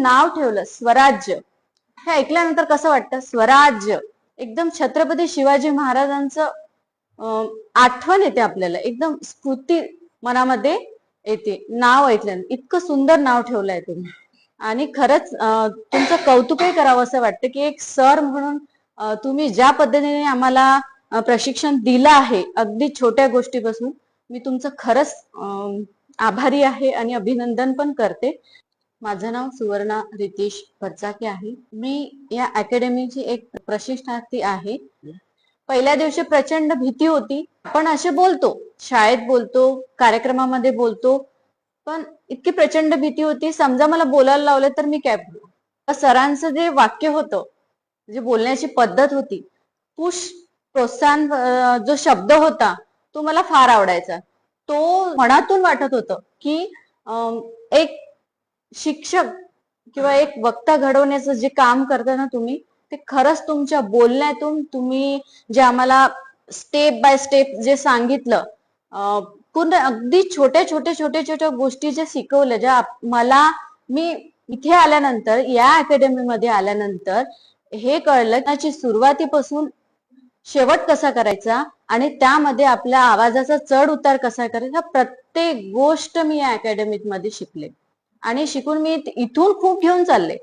नाव ठेवलं स्वराज्य, हे ऐकल्यानंतर कसं वाटतं? स्वराज्य एकदम छत्रपती शिवाजी महाराजांचं आठवण येते आपल्याला, एकदम स्फूर्ती मनामध्ये येते नाव ऐकल्यानंतर. इतकं सुंदर नाव ठेवलंय तुम्ही आणि खरंच तुमचं कौतुकही करावं असं वाटतं की एक सर म्हणून तुम्ही ज्या पद्धतीने आम्हाला प्रशिक्षण दिलं आहे अगदी छोट्या गोष्टीपासून, मी तुमचं खरंच आभारी आहे आणि अभिनंदन पण करते. माझं नाव सुवर्णा रितेश परचाके आहे. मी या अकॅडमीची एक प्रशिक्षणार्थी आहे. पहिल्या दिवशी प्रचंड भीती होती, पण असे बोलतो, शाळेत बोलतो, कार्यक्रमामध्ये बोलतो, पण इतकी प्रचंड भीती होती, समजा मला बोलायला लावलं तर मी काय बोलू? सरांचं जे वाक्य होतं, जे बोलण्याची पद्धत होती, पुश प्रोत्साहन जो शब्द होता तो मला फार आवडायचा. तो मनातून वाटत होतं की एक शिक्षक किंवा एक वक्ता घडवण्याचं जे काम करता ना तुम्ही, ते खरंच तुमच्या बोलण्यातून तुम्ही जे आम्हाला स्टेप बाय स्टेप जे सांगितलं, पूर्ण अगदी छोट्या छोट्या छोट्या छोट्या गोष्टी ज्या शिकवल्या, ज्या मला मी इथे आल्यानंतर, या अकॅडमीमध्ये आल्यानंतर हे कळलं त्याची सुरुवातीपासून शेवट कसा करायचा आणि त्यामध्ये आपल्या आवाजाचा चढ उतार कसा करायचा, प्रत्येक गोष्ट मी या अकॅडमीत मध्ये शिकले आणि शिकून मी इथून खूप घेऊन चालले.